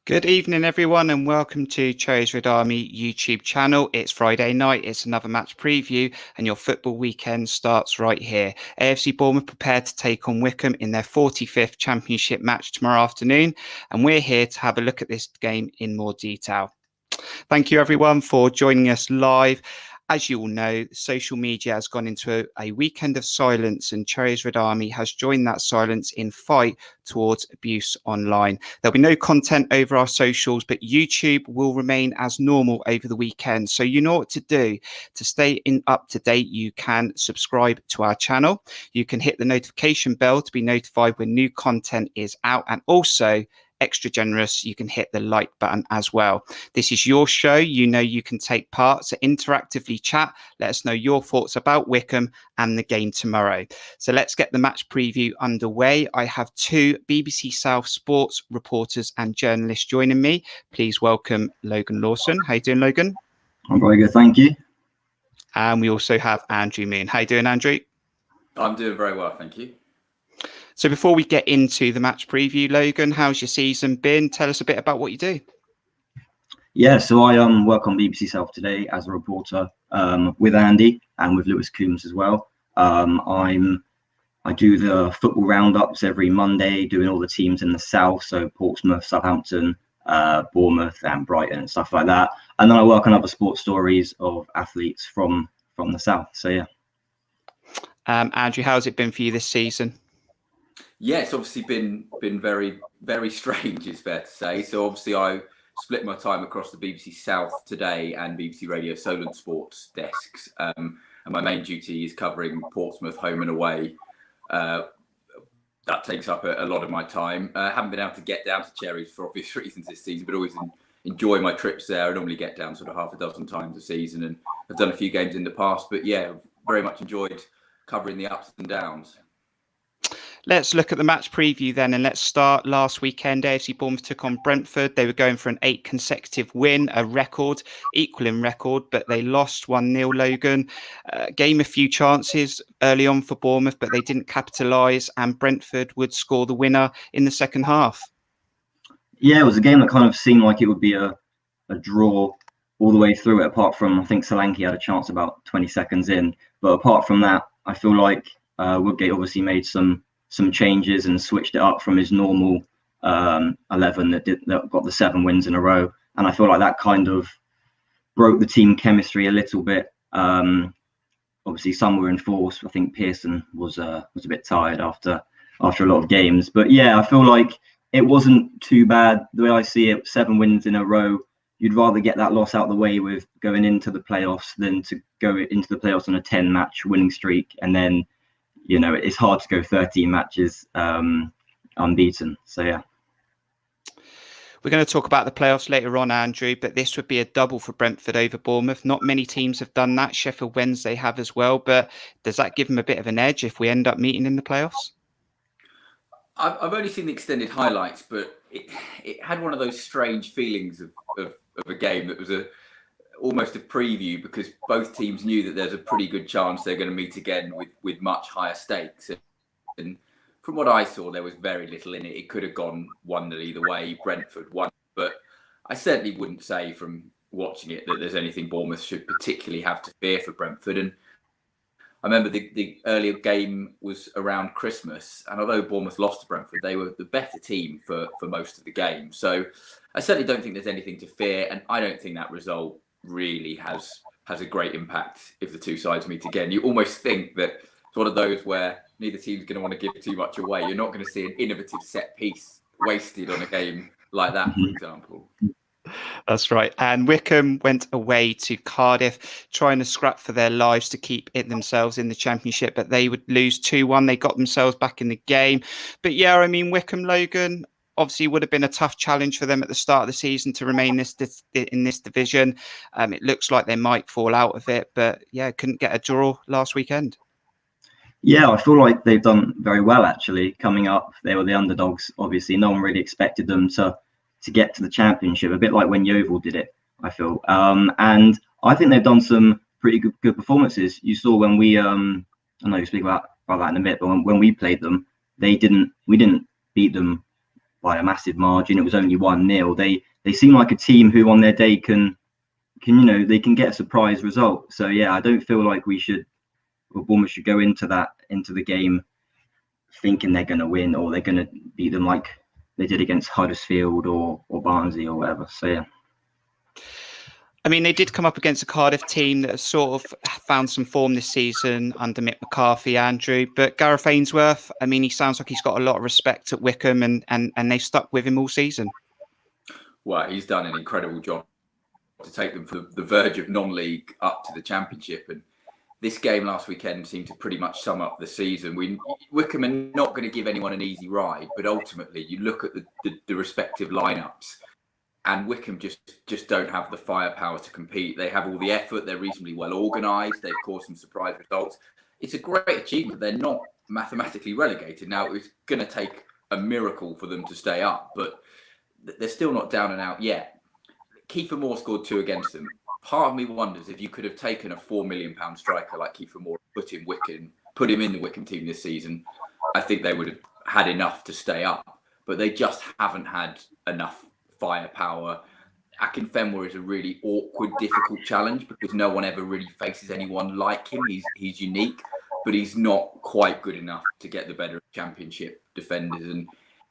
Good evening, everyone, and welcome to Cherries Red Army YouTube channel. It's Friday night, it's another match preview, and your football weekend starts right here. AFC Bournemouth prepared to take on Wycombe in their 45th Championship match tomorrow afternoon, and we're here to have a look at this game in more detail. Thank you, everyone, for joining us live. As you all know, social media has gone into a weekend of silence, and Cherries Red Army has joined that silence in fight towards abuse online. There'll be no content over our socials, but YouTube will remain as normal over the weekend. So you know what to do. To stay up to date, you can subscribe to our channel. You can hit the notification bell to be notified when new content is out, and also extra generous, you can hit the like button as well. This is your show. You know you can take part, so interactively chat. Let us know your thoughts about Wycombe and the game tomorrow. So let's get the match preview underway. I have two BBC South sports reporters and journalists joining me. Please welcome Logan Lawson. How you doing, Logan? I'm very good, thank you. And we also have Andrew Moon. How you doing, Andrew? I'm doing very well, thank you. So before we get into the match preview, Logan, how's your season been? Tell us a bit about what you do. Yeah, so I work on BBC South today as a reporter with Andy and with Lewis Coombs as well. I do the football roundups every Monday, doing all the teams in the South, so Portsmouth, Southampton, Bournemouth and Brighton and stuff like that. And then I work on other sports stories of athletes from the South, so yeah. Andrew, how's it been for you this season? Yeah, it's obviously been very, very strange, it's fair to say. So obviously I split my time across the BBC South Today and BBC Radio Solent Sports desks. And my main duty is covering Portsmouth home and away. That takes up a lot of my time. I haven't been able to get down to Cherries for obvious reasons this season, but always enjoy my trips there. I normally get down sort of half a dozen times a season, and I've done a few games in the past. But yeah, very much enjoyed covering the ups and downs. Let's look at the match preview then, and let's start last weekend. AFC Bournemouth took on Brentford. They were going for an 8 consecutive win, a record, equaling record, but they lost 1-0, Logan. Gave a few chances early on for Bournemouth, but they didn't capitalise, and Brentford would score the winner in the second half. Yeah, it was a game that kind of seemed like it would be a draw all the way through it, apart from, I think Solanke had a chance about 20 seconds in. But apart from that, I feel like Woodgate obviously made some changes and switched it up from his normal 11 that got the 7 wins in a row, and I feel like that kind of broke the team chemistry a little bit. Obviously some were in force. I think Pearson was a bit tired after a lot of games, but yeah, I feel like it wasn't too bad. The way I see it, 7 wins in a row, you'd rather get that loss out of the way with going into the playoffs than to go into the playoffs on a 10-match winning streak, and then you know, it's hard to go 13 matches unbeaten. So, yeah. We're going to talk about the playoffs later on, Andrew, but this would be a double for Brentford over Bournemouth. Not many teams have done that. Sheffield Wednesday have as well. But does that give them a bit of an edge if we end up meeting in the playoffs? I've only seen the extended highlights, but it had one of those strange feelings of a game that was almost a preview, because both teams knew that there's a pretty good chance they're going to meet again with much higher stakes. And from what I saw, there was very little in it. It could have gone 1-0 either way. Brentford won, but I certainly wouldn't say from watching it that there's anything Bournemouth should particularly have to fear for Brentford. And I remember the earlier game was around Christmas, and although Bournemouth lost to Brentford, they were the better team for most of the game. So I certainly don't think there's anything to fear, and I don't think that result really has a great impact if the two sides meet again. You almost think that it's one of those where neither team's going to want to give too much away. You're not going to see an innovative set piece wasted on a game like that, for example. That's right. And Wycombe went away to Cardiff, trying to scrap for their lives to keep it themselves in the Championship, but they would lose 2-1. They got themselves back in the game. But yeah, I mean, Wycombe, Logan, obviously would have been a tough challenge for them at the start of the season to remain in this division. It looks like they might fall out of it, but yeah, couldn't get a draw last weekend. Yeah, I feel like they've done very well, actually. Coming up, they were the underdogs, obviously. No one really expected them to get to the Championship, a bit like when Yeovil did it, I feel. And I think they've done some pretty good performances. You saw when we, I know you'll speak about that in a bit, but when we played them, we didn't beat them by a massive margin. It was only 1-0. They seem like a team who on their day can they can get a surprise result. So yeah, I don't feel like Bournemouth should go into the game thinking they're going to win or they're going to beat them like they did against Huddersfield or Barnsley or whatever. So yeah. I mean, they did come up against a Cardiff team that has sort of found some form this season under Mick McCarthy, Andrew. But Gareth Ainsworth, I mean, he sounds like he's got a lot of respect at Wycombe and they've stuck with him all season. Well, he's done an incredible job to take them from the verge of non-league up to the Championship. And this game last weekend seemed to pretty much sum up the season. Wycombe are not going to give anyone an easy ride, but ultimately you look at the respective lineups and Wycombe just don't have the firepower to compete. They have all the effort. They're reasonably well organised. They've caused some surprise results. It's a great achievement. They're not mathematically relegated. Now, it's going to take a miracle for them to stay up, but they're still not down and out yet. Kiefer Moore scored 2 against them. Part of me wonders if you could have taken a £4 million striker like Kiefer Moore, put him in the Wycombe team this season, I think they would have had enough to stay up. But they just haven't had enough firepower. Akinfenwa is a really awkward, difficult challenge because no one ever really faces anyone like him. He's unique, but he's not quite good enough to get the better of Championship defenders. And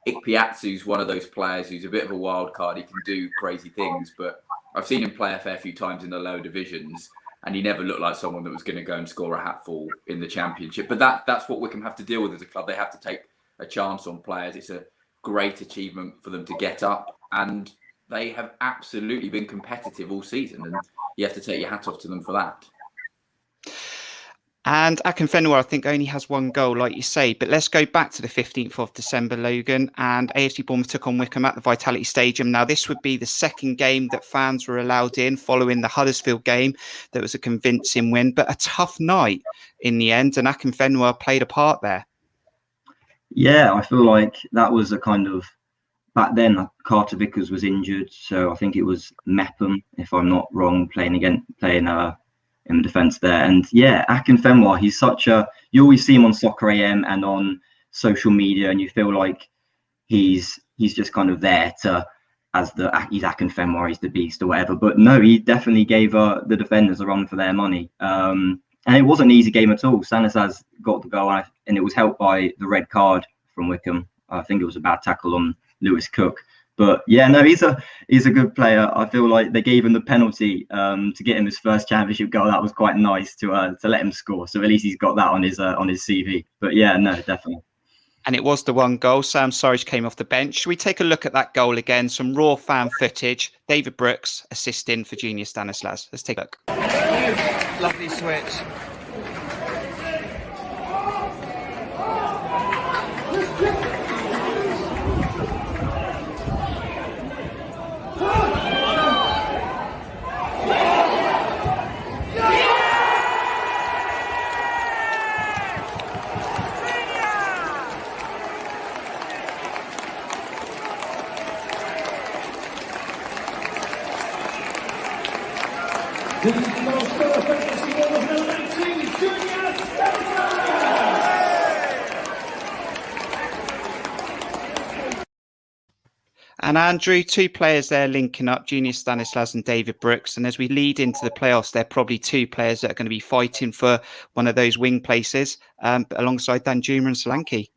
Ikpeatsu's one of those players who's a bit of a wild card. He can do crazy things, but I've seen him play a fair few times in the lower divisions, and he never looked like someone that was going to go and score a hatful in the Championship. But that's what Wycombe have to deal with as a club. They have to take a chance on players. It's a great achievement for them to get up, and they have absolutely been competitive all season, and you have to take your hat off to them for that. And Akinfenwa, I think, only has 1 goal, like you say. But let's go back to the 15th of December, Logan. And AFC Bournemouth took on Wycombe at the Vitality Stadium. Now, this would be the second game that fans were allowed in following the Huddersfield game. That was a convincing win, but a tough night in the end. And Akinfenwa played a part there. Yeah, I feel like that was a kind of... Back then, Carter Vickers was injured. So I think it was Mepham, if I'm not wrong, playing in the defence there. And yeah, Akinfenwa, he's you always see him on Soccer AM and on social media, and you feel like he's just kind of there he's Akinfenwa, he's the beast or whatever. But no, he definitely gave the defenders a run for their money. And it wasn't an easy game at all. Stanislas got the goal, and it was helped by the red card from Wycombe. I think it was a bad tackle on Lewis Cook. But yeah, no, he's a good player. I feel like they gave him the penalty to get him his first Championship goal. That was quite nice to let him score. So at least he's got that on his CV. But yeah, no, definitely. And it was the 1 goal. Sam Surridge came off the bench. Should we take a look at that goal again? Some raw fan footage. David Brooks assisting for Junior Stanislas. Let's take a look. Lovely switch. This is the most perfect AFC Bournemouth '19, Junior Stanislas! And Andrew, 2 players there linking up, Junior Stanislas and David Brooks. And as we lead into the playoffs, they're probably 2 players that are going to be fighting for one of those wing places, alongside Danjuma and Solanke.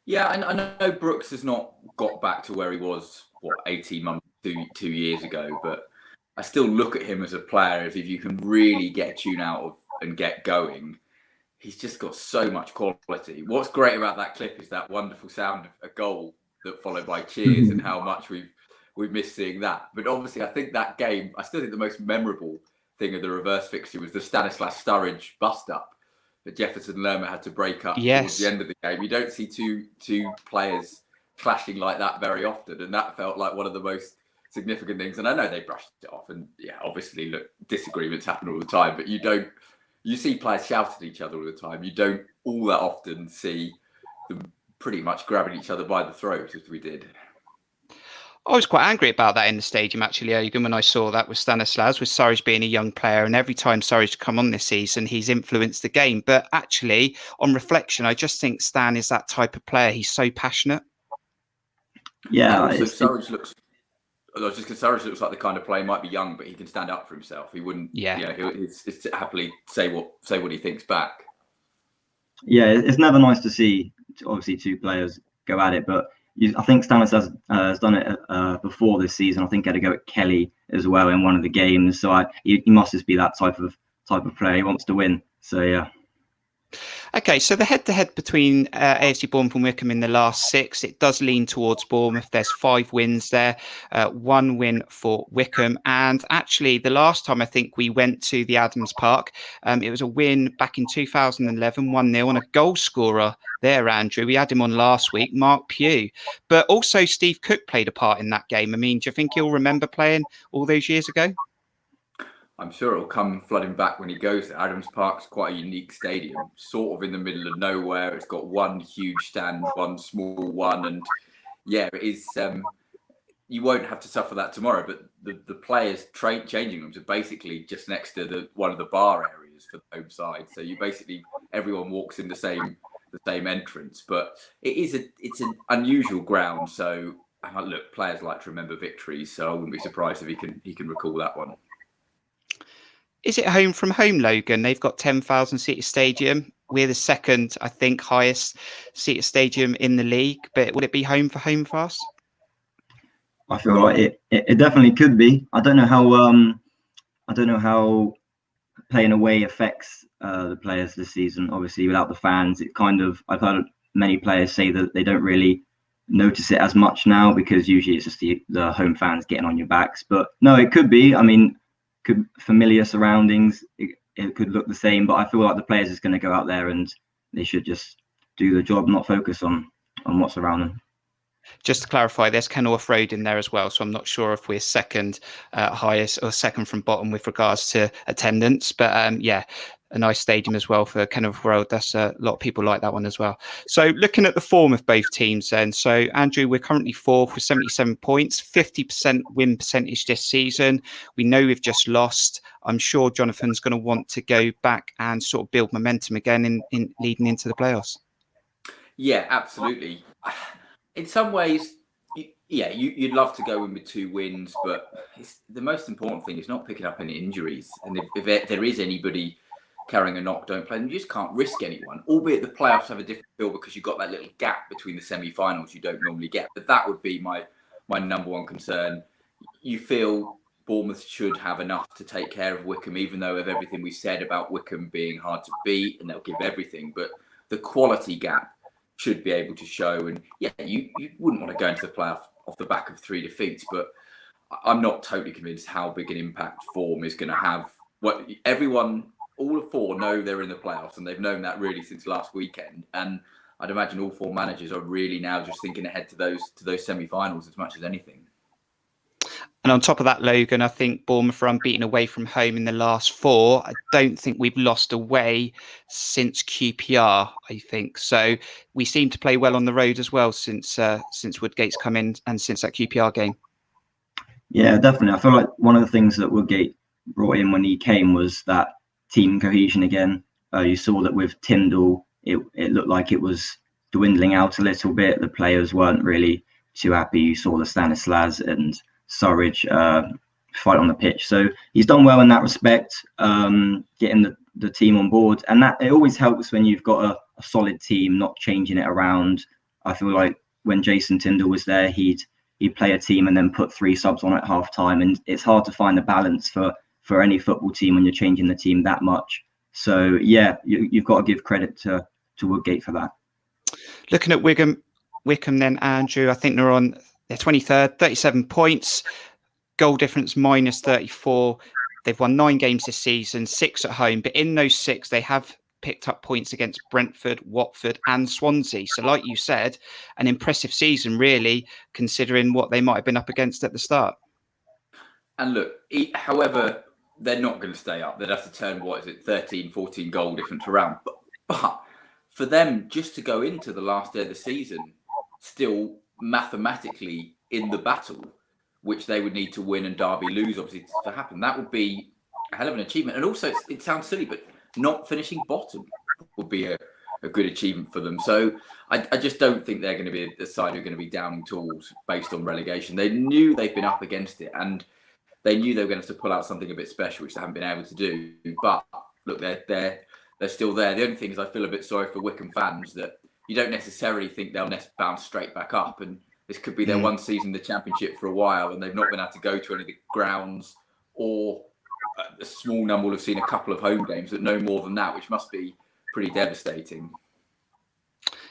Yeah, and I know Brooks has not got back to where he was, 18 months, 2 years ago, but I still look at him as a player as if you can really get a tune out of and get going. He's just got so much quality. What's great about that clip is that wonderful sound of a goal that followed by cheers and how much we've missed seeing that. But obviously, I think that game, I still think the most memorable thing of the reverse fixture was the Stanislas Sturridge bust up that Jefferson Lerma had to break up towards the end of the game. You don't see two players clashing like that very often, and that felt like one of the most significant things. And I know they brushed it off, and yeah, obviously, look, disagreements happen all the time, but you see players shouting at each other all the time. You don't all that often see them pretty much grabbing each other by the throat as we did. I was quite angry about that in the stadium, actually, Logan, when I saw that with Stanislas, with Surridge being a young player. And every time Surridge come on this season, he's influenced the game. But actually, on reflection, I just think Stan is that type of player. He's so passionate. Yeah, And also, Surridge looks. I was just because Surridge looks like the kind of player, might be young, but he can stand up for himself. He wouldn't. Yeah. He'll happily say what he thinks back. Yeah, it's never nice to see obviously two players go at it, but I think Stanis has done it before this season. I think he had a go at Kelly as well in one of the games. So he must just be that type of player. He wants to win. So yeah. Okay, so the head-to-head between AFC Bournemouth and Wycombe in the last 6, it does lean towards Bournemouth. There's 5 wins there, 1 win for Wycombe. And actually, the last time I think we went to the Adams Park, it was a win back in 2011, 1-0, and a goal scorer there, Andrew. We had him on last week, Mark Pugh. But also Steve Cook played a part in that game. I mean, do you think he'll remember playing all those years ago? I'm sure it'll come flooding back when he goes there. Adams Park's quite a unique stadium, sort of in the middle of nowhere. It's got one huge stand, one small one, and yeah, it is. You won't have to suffer that tomorrow. But the players' changing rooms are basically just next to one of the bar areas for the home side. So everyone walks in the same entrance. But it's an unusual ground. So look, players like to remember victories. So I wouldn't be surprised if he can recall that one. Is it home from home, Logan? They've got 10,000 seater stadium. We're the second, I think, highest seater stadium in the league. But would it be home for us? I feel like it definitely could be. I don't know how playing away affects the players this season. Obviously, without the fans, I've heard many players say that they don't really notice it as much now because usually it's just the home fans getting on your backs. But no, it could be. I mean, familiar surroundings, it could look the same, but I feel like the players is going to go out there and they should just do the job, not focus on what's around them. Just to clarify, there's Kenilworth Road in there as well, so I'm not sure if we're second highest or second from bottom with regards to attendance, but yeah, a nice stadium as well for Kenilworth Road. That's a lot of people like that one as well. So looking at the form of both teams then, so Andrew, we're currently 4th with 77 points, 50% win percentage this season. We know we've just lost. I'm sure Jonathan's going to want to go back and sort of build momentum again in leading into the playoffs. Yeah, absolutely. In some ways, yeah, you'd love to go in with 2 wins, but the most important thing is not picking up any injuries. And if there is anybody carrying a knock, don't play them. You just can't risk anyone, albeit the playoffs have a different feel because you've got that little gap between the semi-finals you don't normally get. But that would be my number one concern. You feel Bournemouth should have enough to take care of Wycombe, even though of everything we said about Wycombe being hard to beat and they'll give everything. But the quality gap should be able to show. And yeah, you wouldn't want to go into the playoff off the back of 3 defeats, but I'm not totally convinced how big an impact form is going to have. All 4 know they're in the playoffs, and they've known that really since last weekend. And I'd imagine all 4 managers are really now just thinking ahead to those semi-finals as much as anything. And on top of that, Logan, I think Bournemouth are unbeaten away from home in the last 4. I don't think we've lost away since QPR, I think. So we seem to play well on the road as well since Woodgate's come in and since that QPR game. Yeah, definitely. I feel like one of the things that Woodgate brought in when he came was that team cohesion again. You saw that with Tyndall, it looked like it was dwindling out a little bit. The players weren't really too happy. You saw the Stanislas and Surridge fight on the pitch. So he's done well in that respect, getting the team on board. And that it always helps when you've got a solid team, not changing it around. I feel like when Jason Tyndall was there, he'd play a team and then put 3 subs on at half time. And it's hard to find the balance for any football team when you're changing the team that much. So yeah, you've got to give credit to Woodgate for that. Looking at Wycombe then, Andrew, I think they're 23rd, 37 points, goal difference minus 34. They've won 9 games this season, 6 at home, but in those 6, they have picked up points against Brentford, Watford and Swansea. So like you said, an impressive season really, considering what they might have been up against at the start. And look, however, they're not going to stay up. They'd have to turn, 13, 14 goal difference around. But for them just to go into the last day of the season, still mathematically in the battle, which they would need to win and Derby lose, obviously, to happen, that would be a hell of an achievement. And also, it sounds silly, but not finishing bottom would be a good achievement for them. So I just don't think they're going to be the side who are going to be downing tools based on relegation. They knew they've been up against it, and they knew they were going to have to pull out something a bit special, which they haven't been able to do. But look, they're still there. The only thing is I feel a bit sorry for Wycombe fans that you don't necessarily think they'll bounce straight back up. And this could be their one season in the Championship for a while, and they've not been able to go to any of the grounds, or a small number will have seen a couple of home games, but no more than that, which must be pretty devastating.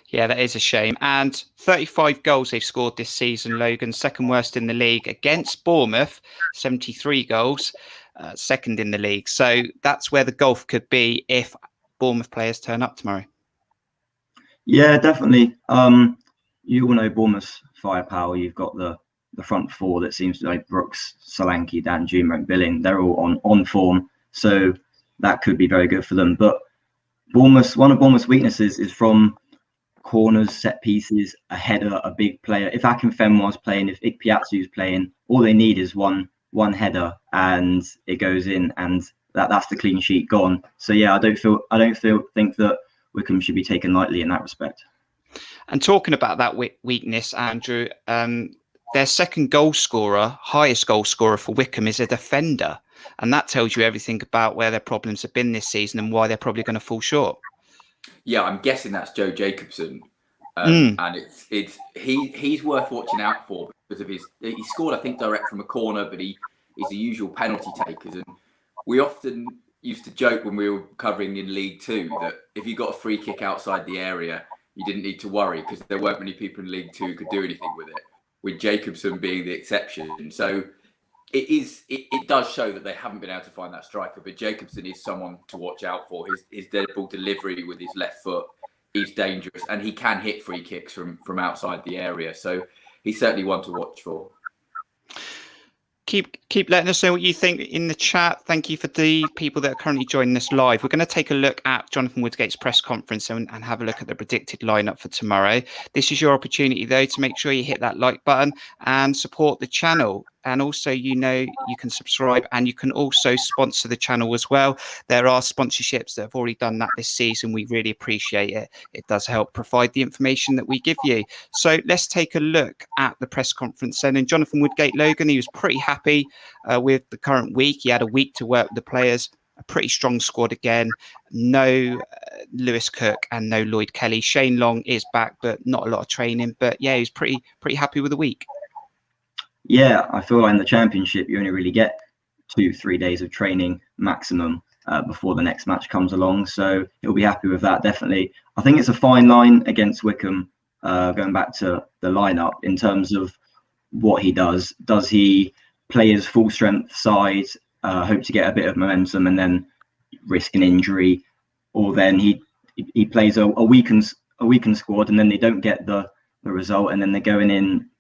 Yeah, that is a shame. And 35 goals they've scored this season, Logan, second worst in the league. Against Bournemouth, 73 goals, second in the league. So that's where the gulf could be if Bournemouth players turn up tomorrow. Yeah, definitely. You all know Bournemouth's firepower. You've got the front four that seems to like Brooks, Solanke, Danjuma and Billing. They're all on form. So that could be very good for them. But one of Bournemouth's weaknesses is from corners, set pieces, a header, a big player. If Akinfenwa's playing, if Ikpeatsu's playing, all they need is one header and it goes in, and that's the clean sheet gone. So yeah, I don't think that Wycombe should be taken lightly in that respect. And talking about that weakness, Andrew, their second goal scorer, highest goal scorer for Wycombe, is a defender, and that tells you everything about where their problems have been this season and why they're probably going to fall short. Yeah, I'm guessing that's Joe Jacobson, and he's worth watching out for because of he scored, I think, direct from a corner, but he's the usual penalty takers, and we often used to joke when we were covering in League Two that if you got a free kick outside the area, you didn't need to worry because there weren't many people in League Two who could do anything with it, with Jacobson being the exception. So it does show that they haven't been able to find that striker, but Jacobson is someone to watch out for. His dead ball delivery with his left foot is dangerous, and he can hit free kicks from outside the area. So he's certainly one to watch for. Keep letting us know what you think in the chat. Thank you for the people that are currently joining us live. We're going to take a look at Jonathan Woodgate's press conference and have a look at the predicted lineup for tomorrow. This is your opportunity, though, to make sure you hit that like button and support the channel. And also, you can subscribe and you can also sponsor the channel as well. There are sponsorships that have already done that this season. We really appreciate it. It does help provide the information that we give you. So let's take a look at the press conference then. And Jonathan Woodgate, Logan, he was pretty happy with the current week. He had a week to work with the players. A pretty strong squad again. No Lewis Cook and no Lloyd Kelly. Shane Long is back, but not a lot of training. But yeah, he was pretty happy with the week. Yeah, I feel like in the Championship, you only really get 2-3 days of training maximum before the next match comes along. So he'll be happy with that, definitely. I think it's a fine line against Wycombe, going back to the lineup, in terms of what he does. Does he play his full strength side, hope to get a bit of momentum and then risk an injury? Or then he plays a weakened squad and then they don't get the result, and then they're going in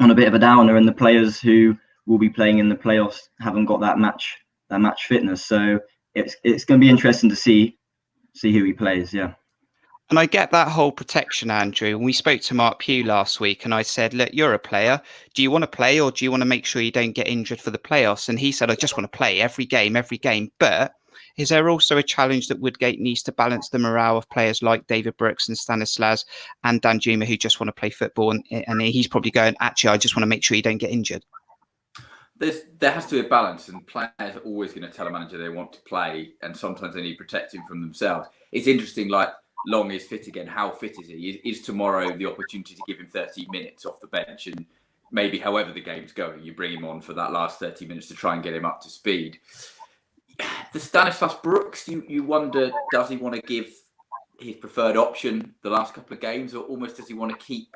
on a bit of a downer, and the players who will be playing in the playoffs haven't got that match fitness. So it's going to be interesting to see who he plays. Yeah. And I get that whole protection, Andrew. And we spoke to Mark Pugh last week and I said, look, you're a player. Do you want to play, or do you want to make sure you don't get injured for the playoffs? And he said, I just want to play every game. But is there also a challenge that Woodgate needs to balance the morale of players like David Brooks and Stanislas and Danjuma, who just want to play football? And he's probably going, actually, I just want to make sure you don't get injured. There has to be a balance, and players are always going to tell a manager they want to play, and sometimes they need protecting from themselves. It's interesting, like Long is fit again. How fit is he? Is tomorrow the opportunity to give him 30 minutes off the bench, and maybe however the game's going, you bring him on for that last 30 minutes to try and get him up to speed? The Stanislas Brooks, you wonder, does he want to give his preferred option the last couple of games, or almost does he want to keep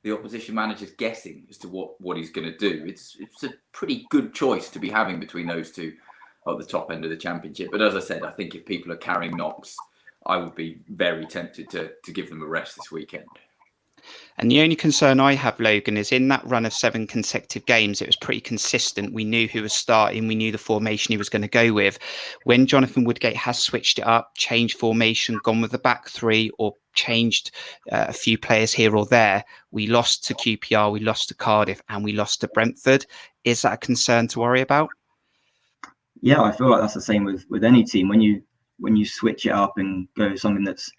the opposition managers guessing as to what he's going to do? It's a pretty good choice to be having between those two at the top end of the Championship. But as I said, I think if people are carrying knocks, I would be very tempted to give them a rest this weekend. And the only concern I have, Logan, is in that run of 7 consecutive games, it was pretty consistent. We knew who was starting. We knew the formation he was going to go with. When Jonathan Woodgate has switched it up, changed formation, gone with the back three, or changed a few players here or there, we lost to QPR, we lost to Cardiff, and we lost to Brentford. Is that a concern to worry about? Yeah, I feel like that's the same with any team. When you switch it up and go something that's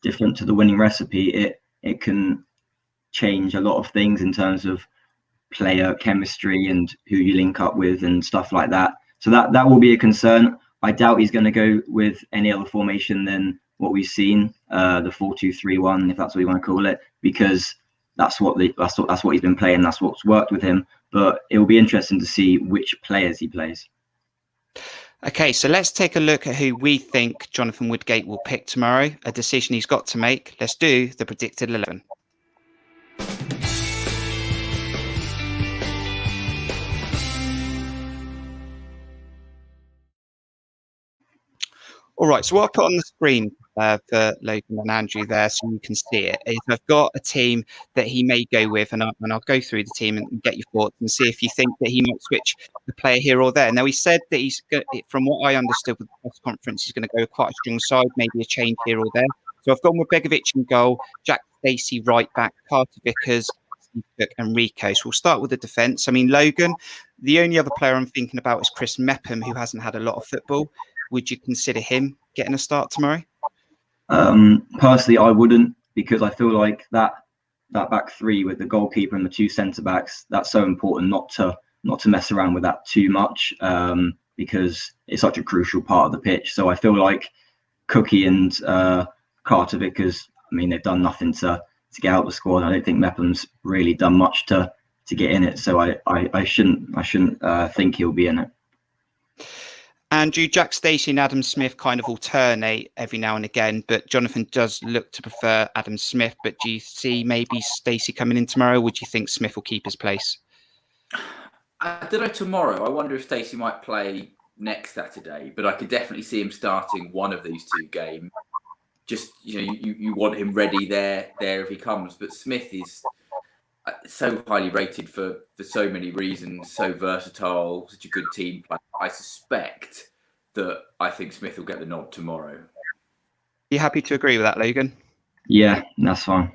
different to the winning recipe, it can change a lot of things in terms of player chemistry and who you link up with and stuff like that. So that will be a concern. I doubt he's going to go with any other formation than what we've seen, the 4-2-3-1, if that's what you want to call it, because that's what he's been playing. That's what's worked with him. But it will be interesting to see which players he plays. Okay, so let's take a look at who we think Jonathan Woodgate will pick tomorrow, a decision he's got to make. Let's do the predicted 11. All right, so what I put on the screen for Logan and Andrew there so you can see it is I've got a team that he may go with, and I'll go through the team and get your thoughts and see if you think that he might switch the player here or there. Now, he said that he's going, from what I understood with the press conference, he's going to go with quite a strong side, maybe a change here or there. So I've gone with Begovic in goal, Jack Stacey right back, Carter Vickers, Steve Cook and Rico. So we'll start with the defence. I mean, Logan, the only other player I'm thinking about is Chris Mepham, who hasn't had a lot of football. Would you consider him getting a start tomorrow? Personally, I wouldn't, because I feel like that back three with the goalkeeper and the two centre backs, that's so important not to mess around with that too much, because it's such a crucial part of the pitch. So I feel like Cookie and Carter Vickers, I mean, they've done nothing to get out the squad. I don't think Mepham's really done much to get in it. So I shouldn't think he'll be in it. Andrew, Jack Stacey and Adam Smith kind of alternate every now and again, but Jonathan does look to prefer Adam Smith. But do you see maybe Stacey coming in tomorrow? Would you think Smith will keep his place? I don't know tomorrow. I wonder if Stacey might play next Saturday, but I could definitely see him starting one of these two games. Just, you want him ready there if he comes. But Smith is so highly rated for so many reasons, so versatile, such a good team player. I suspect that I think Smith will get the nod tomorrow. Are you happy to agree with that, Logan? Yeah, that's fine.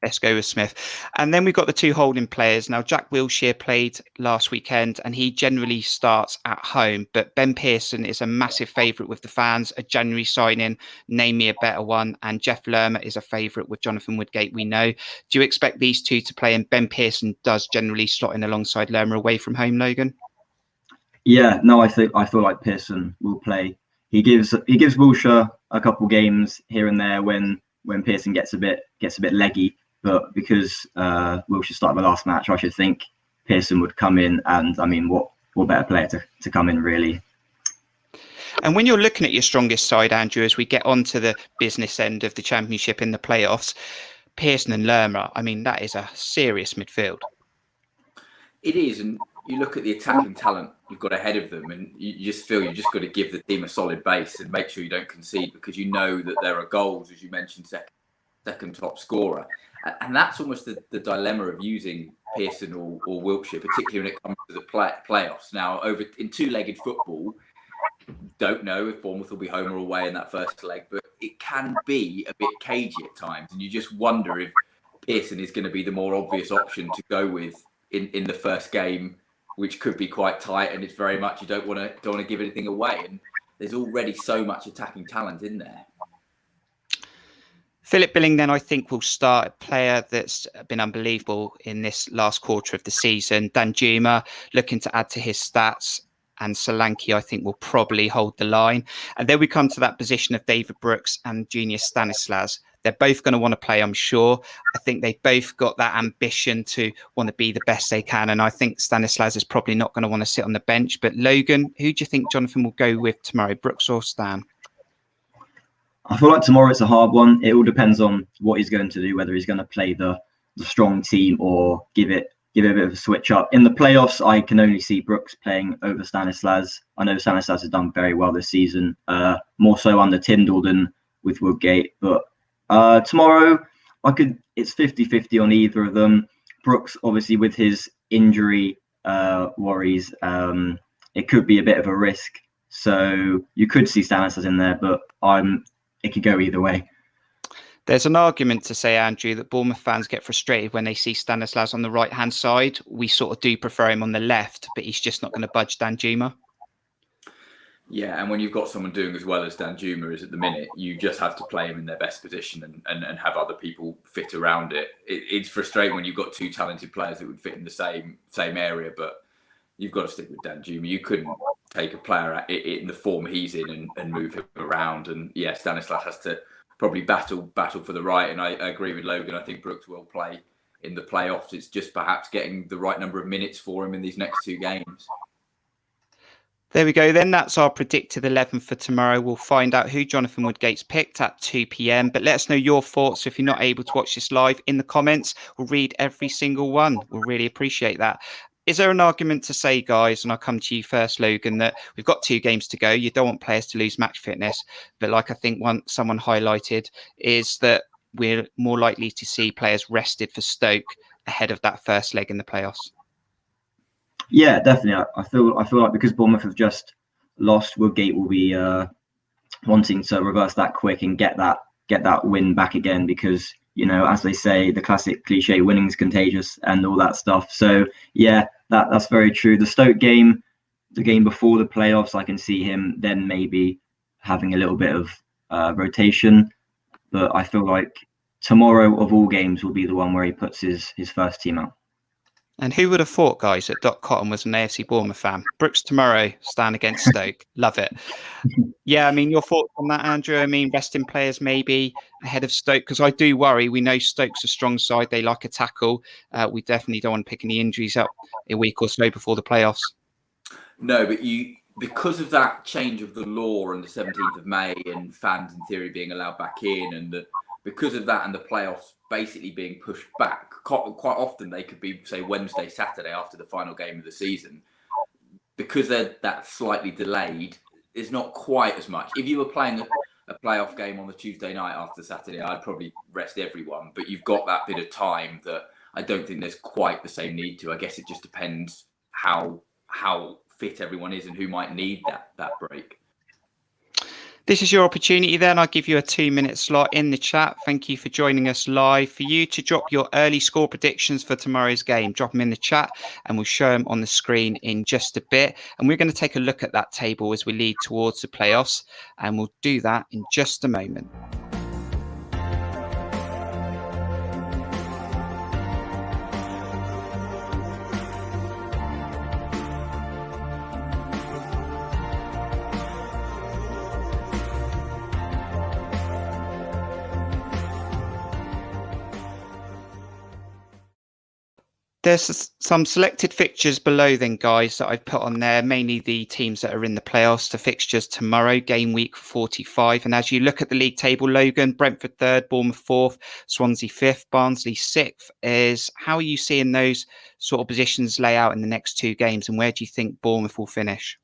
Let's go with Smith. And then we've got the two holding players. Now, Jack Wilshere played last weekend and he generally starts at home. But Ben Pearson is a massive favourite with the fans, a January signing, name me a better one. And Jeff Lerma is a favourite with Jonathan Woodgate, we know. Do you expect these two to play? And Ben Pearson does generally slot in alongside Lerma away from home, Logan? Yeah, no, I feel like Pearson will play. He gives Wilshere a couple games here and there when Pearson gets a bit leggy. But because Wilshere started the last match, I should think Pearson would come in. And I mean, what better player to come in, really? And when you're looking at your strongest side, Andrew, as we get onto the business end of the Championship in the playoffs, Pearson and Lerma, I mean, that is a serious midfield. It is. And you look at the attacking talent you've got ahead of them, and you just feel you just got to give the team a solid base and make sure you don't concede, because you know that there are goals, as you mentioned, second top scorer. And that's almost the dilemma of using Pearson or Wilshere, particularly when it comes to the playoffs. Now, in two-legged football, don't know if Bournemouth will be home or away in that first leg, but it can be a bit cagey at times. And you just wonder if Pearson is going to be the more obvious option to go with in the first game, which could be quite tight. And it's very much you don't want to give anything away. And there's already so much attacking talent in there. Philip Billing, then, I think, will start, a player that's been unbelievable in this last quarter of the season. Danjuma looking to add to his stats, and Solanke, I think, will probably hold the line. And then we come to that position of David Brooks and Junior Stanislas. They're both going to want to play, I'm sure. I think they've both got that ambition to want to be the best they can. And I think Stanislas is probably not going to want to sit on the bench. But Logan, who do you think Jonathan will go with tomorrow, Brooks or Stan? I feel like tomorrow it's a hard one. It all depends on what he's going to do, whether he's going to play the strong team or give it a bit of a switch up. In the playoffs, I can only see Brooks playing over Stanislas. I know Stanislas has done very well this season, more so under Tyndall than with Woodgate. But tomorrow, it's 50-50 on either of them. Brooks, obviously, with his injury worries, it could be a bit of a risk. So you could see Stanislas in there, but it could go either way. There's an argument to say, Andrew, that Bournemouth fans get frustrated when they see Stanislas on the right-hand side. We sort of do prefer him on the left, but he's just not going to budge Danjuma. Yeah, and when you've got someone doing as well as Danjuma is at the minute, you just have to play him in their best position and have other people fit around it. It's frustrating when you've got two talented players that would fit in the same area, but you've got to stick with Danjuma. You couldn't take a player in the form he's in and move him around. And yeah, Stanislas has to probably battle for the right. And I agree with Logan. I think Brooks will play in the playoffs. It's just perhaps getting the right number of minutes for him in these next two games. There we go then. That's our predicted 11 for tomorrow. We'll find out who Jonathan Woodgate's picked at 2 p.m. But let us know your thoughts. If you're not able to watch this live, in the comments, we'll read every single one. We'll really appreciate that. Is there an argument to say, guys, and I'll come to you first, Logan, that we've got 2 games to go. You don't want players to lose match fitness. But like I think someone highlighted, is that we're more likely to see players rested for Stoke ahead of that first leg in the playoffs. Yeah, definitely. I feel like because Bournemouth have just lost, Woodgate will be wanting to reverse that quick and get that win back again, because, you know, as they say, the classic cliche, winning is contagious and all that stuff. So yeah, that's very true. The Stoke game, the game before the playoffs, I can see him then maybe having a little bit of rotation, but I feel like tomorrow of all games will be the one where he puts his first team out. And who would have thought, guys, that Doc Cotton was an AFC Bournemouth fan? Brooks tomorrow, stand against Stoke. Love it. Yeah, I mean, your thoughts on that, Andrew? I mean, resting players maybe ahead of Stoke, because I do worry. We know Stoke's a strong side. They like a tackle. We definitely don't want to pick any injuries up a week or so before the playoffs. No, but because of that change of the law on the 17th of May and fans in theory being allowed back in, and because of that and the playoffs basically being pushed back, quite often they could be, say, Wednesday, Saturday after the final game of the season. Because they're that slightly delayed, it's not quite as much. If you were playing a playoff game on the Tuesday night after Saturday, I'd probably rest everyone. But you've got that bit of time that I don't think there's quite the same need to. I guess it just depends how fit everyone is and who might need that break. This is your opportunity then. I'll give you a 2-minute slot in the chat. Thank you for joining us live. For you to drop your early score predictions for tomorrow's game, drop them in the chat and we'll show them on the screen in just a bit. And we're going to take a look at that table as we lead towards the playoffs, and we'll do that in just a moment. There's some selected fixtures below then, guys, that I've put on there, mainly the teams that are in the playoffs. The fixtures tomorrow, game week 45. And as you look at the league table, Logan, Brentford 3rd, Bournemouth 4th, Swansea 5th, Barnsley 6th. How are you seeing those sort of positions lay out in the next 2 games? And where do you think Bournemouth will finish?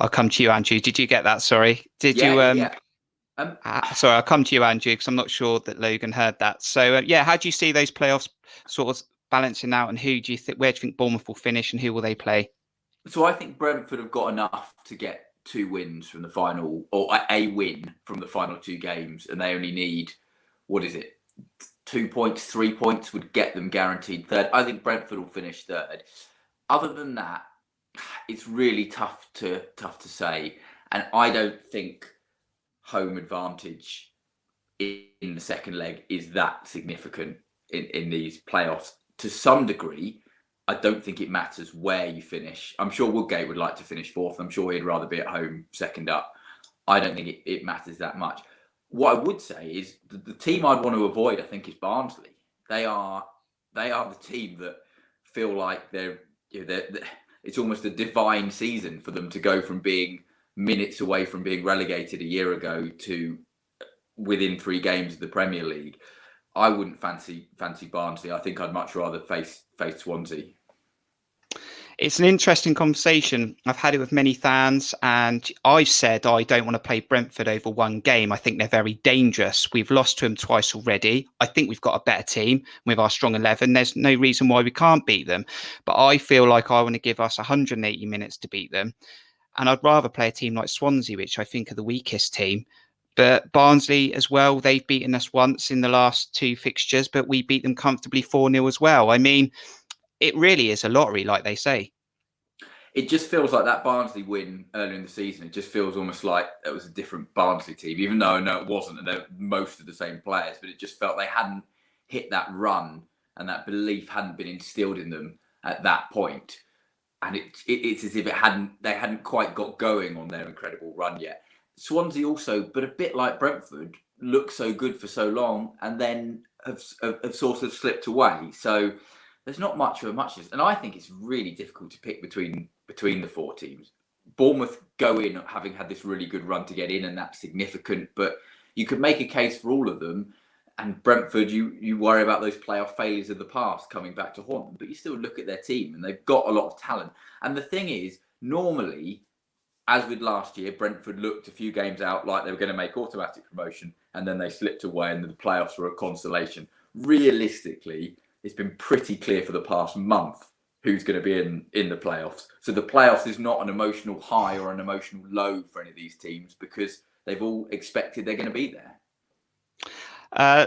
I'll come to you, Andrew. Did you get that? Sorry. Yeah. Sorry, I'll come to you, Andrew, because I'm not sure that Logan heard that. So, how do you see those playoffs sort of balancing out, and where do you think Bournemouth will finish, and who will they play? So I think Brentford have got enough to get 2 wins from the final, or a win from the final 2 games, and they only need, 2 points, 3 points would get them guaranteed 3rd. I think Brentford will finish 3rd. Other than that, it's really tough to say, and I don't think home advantage in the second leg is that significant in these playoffs. To some degree, I don't think it matters where you finish. I'm sure Woodgate would like to finish 4th. I'm sure he'd rather be at home 2nd up. I don't think it matters that much. What I would say is the team I'd want to avoid, I think, is Barnsley. They are the team that feel like they're it's almost a divine season for them to go from being minutes away from being relegated a year ago to within 3 games of the Premier League. I wouldn't fancy Barnsley. I think I'd much rather face Swansea. It's an interesting conversation. I've had it with many fans, and I've said I don't want to play Brentford over 1 game. I think they're very dangerous. We've lost to them twice already. I think we've got a better team with our strong 11. There's no reason why we can't beat them. But I feel like I want to give us 180 minutes to beat them. And I'd rather play a team like Swansea, which I think are the weakest team, But Barnsley as well, they've beaten us once in the last 2 fixtures, but we beat them comfortably 4-0 as well. I mean, it really is a lottery, like they say. It just feels like that Barnsley win earlier in the season. It just feels almost like it was a different Barnsley team, even though I know it wasn't, and they're most of the same players. But it just felt they hadn't hit that run, and that belief hadn't been instilled in them at that point. And it's as if they hadn't quite got going on their incredible run yet. Swansea also, but a bit like Brentford, looked so good for so long, and then have sort of slipped away. So there's not much of a muchness, and I think it's really difficult to pick between the 4 teams. Bournemouth go in having had this really good run to get in, and that's significant. But you could make a case for all of them. And Brentford, you worry about those playoff failures of the past coming back to haunt them, but you still look at their team, and they've got a lot of talent. And the thing is, normally, as with last year, Brentford looked a few games out like they were going to make automatic promotion, and then they slipped away, and the playoffs were a consolation. Realistically, it's been pretty clear for the past month who's going to be in the playoffs. So the playoffs is not an emotional high or an emotional low for any of these teams, because they've all expected they're going to be there.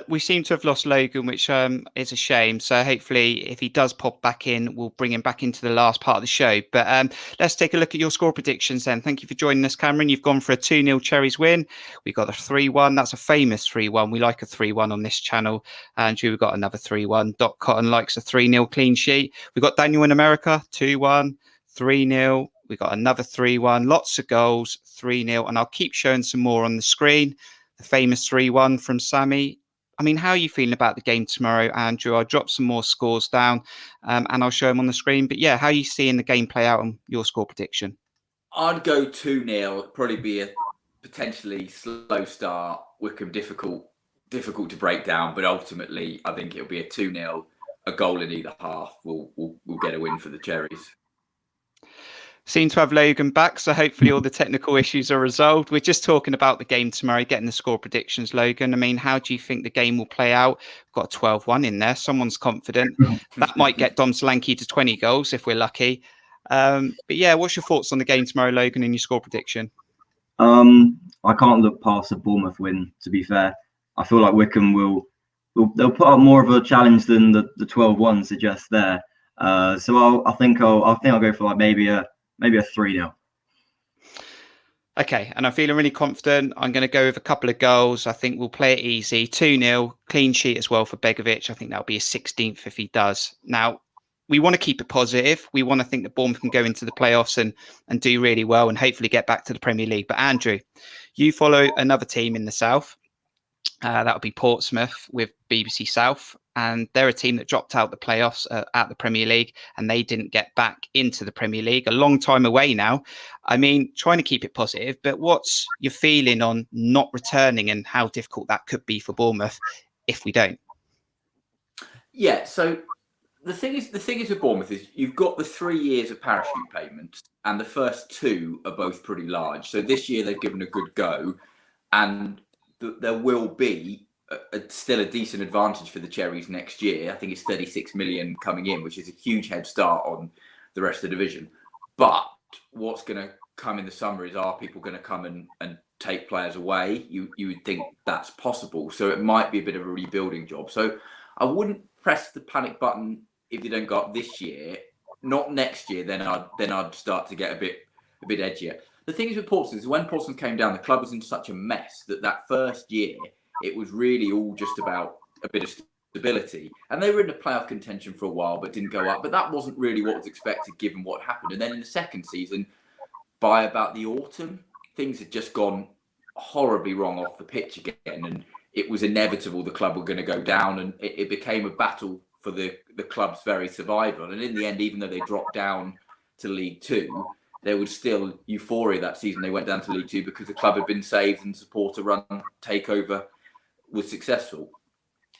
We seem to have lost Logan, which is a shame. So hopefully, if he does pop back in, we'll bring him back into the last part of the show. But let's take a look at your score predictions then. Thank you for joining us, Cameron. You've gone for a 2-0 Cherries win. We got a 3-1. That's a famous 3-1. We like a 3-1 on this channel. Andrew, we've got another 3-1. Dot Cotton likes a 3-0 clean sheet. We've got Daniel in America, 2-1, 3-0. We got another 3-1. Lots of goals, 3-0. And I'll keep showing some more on the screen. The famous 3-1 from Sammy. I mean, how are you feeling about the game tomorrow, Andrew? I'll drop some more scores down and I'll show them on the screen. But yeah, how are you seeing the game play out on your score prediction? I'd go 2-0. Probably be a potentially slow start. Wycombe difficult to break down, but ultimately I think it'll be a 2-0. A goal in either half. We'll get a win for the Cherries. Seem to have Logan back, so hopefully all the technical issues are resolved. We're just talking about the game tomorrow, getting the score predictions, Logan. I mean, how do you think the game will play out? We've got a 12-1 in there. Someone's confident. That might get Dom Solanke to 20 goals if we're lucky. But yeah, what's your thoughts on the game tomorrow, Logan, and your score prediction? I can't look past a Bournemouth win, to be fair. I feel like Wycombe they'll put up more of a challenge than the 12-1 suggests there. So I think I'll go for like maybe a 3-0. Okay, and I'm feeling really confident. I'm going to go with a couple of goals. I think we'll play it easy. 2-0, clean sheet as well for Begovic. I think that'll be a 16th if he does. Now, we want to keep it positive. We want to think that Bournemouth can go into the playoffs and do really well and hopefully get back to the Premier League. But Andrew, you follow another team in the South. That would be Portsmouth with BBC South. And they're a team that dropped out the playoffs at the Premier League, and they didn't get back into the Premier League. A long time away now. I mean, trying to keep it positive, but what's your feeling on not returning and how difficult that could be for Bournemouth if we don't? Yeah, so the thing is with Bournemouth is you've got the 3 years of parachute payments, and the first 2 are both pretty large. So this year they've given a good go, and there will be still a decent advantage for the Cherries next year. I think it's 36 million coming in, which is a huge head start on the rest of the division. But what's going to come in the summer is, are people going to come and take players away? You would think that's possible. So it might be a bit of a rebuilding job. So I wouldn't press the panic button if they don't go up this year. Not next year. Then I'd start to get a bit edgier. The thing is with Portsmouth is when Portsmouth came down, the club was in such a mess that first year it was really all just about a bit of stability. And they were in the playoff contention for a while, but didn't go up. But that wasn't really what was expected given what happened. And then in the second season, by about the autumn, things had just gone horribly wrong off the pitch again. And it was inevitable the club were going to go down. And it became a battle for the club's very survival. And in the end, even though they dropped down to League Two, there was still euphoria that season. They went down to League Two because the club had been saved and supporter run takeover was successful.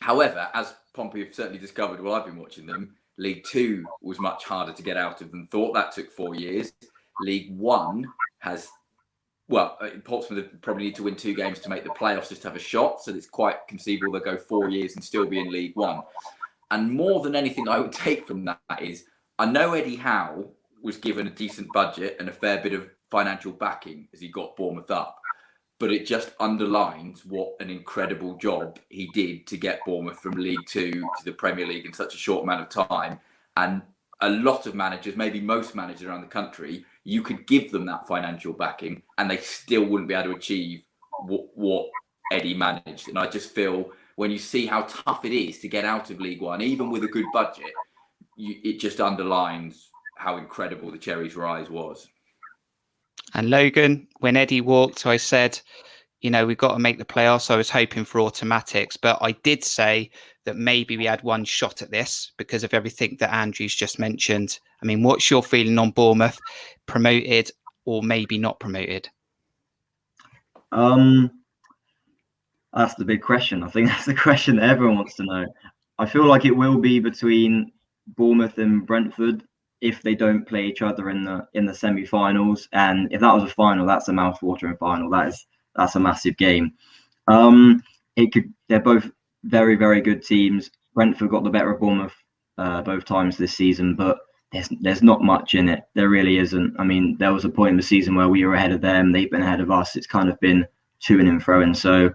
However, as Pompey have certainly discovered while I've been watching them, League Two was much harder to get out of than thought. That took 4 years. League One has, well, Portsmouth probably need to win 2 games to make the playoffs just to have a shot. So it's quite conceivable they'll go 4 years and still be in League One. And more than anything I would take from that is, I know Eddie Howe was given a decent budget and a fair bit of financial backing as he got Bournemouth up. but it just underlines what an incredible job he did to get Bournemouth from League Two to the Premier League in such a short amount of time. And a lot of managers, maybe most managers around the country, you could give them that financial backing and they still wouldn't be able to achieve what Eddie managed. And I just feel when you see how tough it is to get out of League One, even with a good budget, it just underlines how incredible the Cherries Rise was. And Logan, when Eddie walked, I said, we've got to make the playoffs. I was hoping for automatics, but I did say that maybe we had one shot at this because of everything that Andrew's just mentioned. I mean, what's your feeling on Bournemouth, promoted or maybe not promoted? That's the big question. I think that's the question that everyone wants to know. I feel like it will be between Bournemouth and Brentford if they don't play each other in the semi-finals. And if that was a final, that's a mouth-watering final. That's a massive game. They're both very, very good teams. Brentford got the better of Bournemouth both times this season, but there's not much in it. There really isn't. I mean, there was a point in the season where we were ahead of them. They've been ahead of us. It's kind of been to-ing and fro-ing. So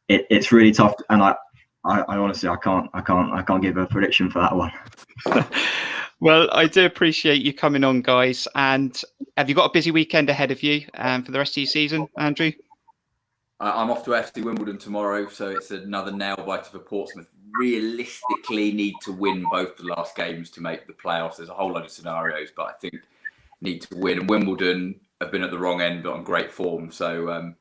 it's really tough. And I honestly, I can't give a prediction for that one. Well, I do appreciate you coming on, guys. And have you got a busy weekend ahead of you for the rest of your season, Andrew? I'm off to AFC Wimbledon tomorrow, so it's another nail biter for Portsmouth. Realistically, need to win both the last games to make the playoffs. There's a whole lot of scenarios, but I think need to win. And Wimbledon have been at the wrong end, but on great form. So,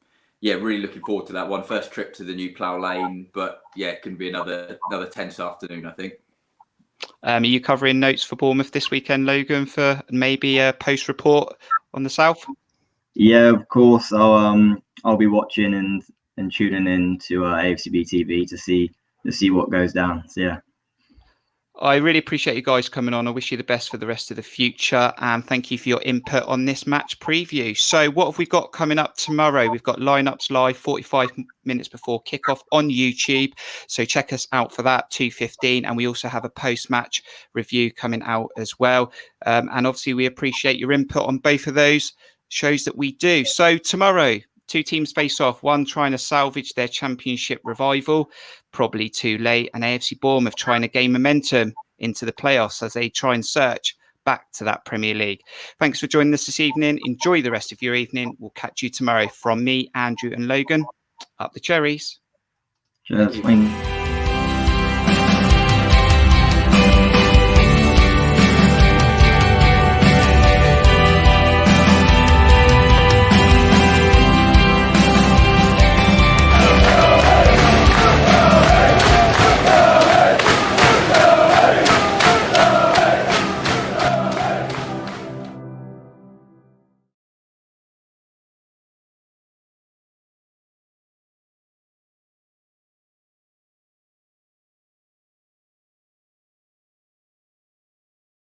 really looking forward to that one. First trip to the new Plough Lane, but it can be another tense afternoon, I think. Are you covering notes for Bournemouth this weekend, Logan, for maybe a post report on the South? Yeah, of course. I'll be watching and tuning in to AFCB TV to see what goes down. So yeah. I really appreciate you guys coming on. I wish you the best for the rest of the future. And thank you for your input on this match preview. So what have we got coming up tomorrow? We've got lineups live 45 minutes before kickoff on YouTube. So check us out for that, 2:15. And we also have a post-match review coming out as well. And obviously we appreciate your input on both of those shows that we do. So tomorrow, two teams face off, one trying to salvage their championship revival, probably too late, and AFC Bournemouth trying to gain momentum into the playoffs as they try and search back to that Premier League. Thanks for joining us this evening. Enjoy the rest of your evening. We'll catch you tomorrow. From me, Andrew and Logan, up the Cherries. Cheers.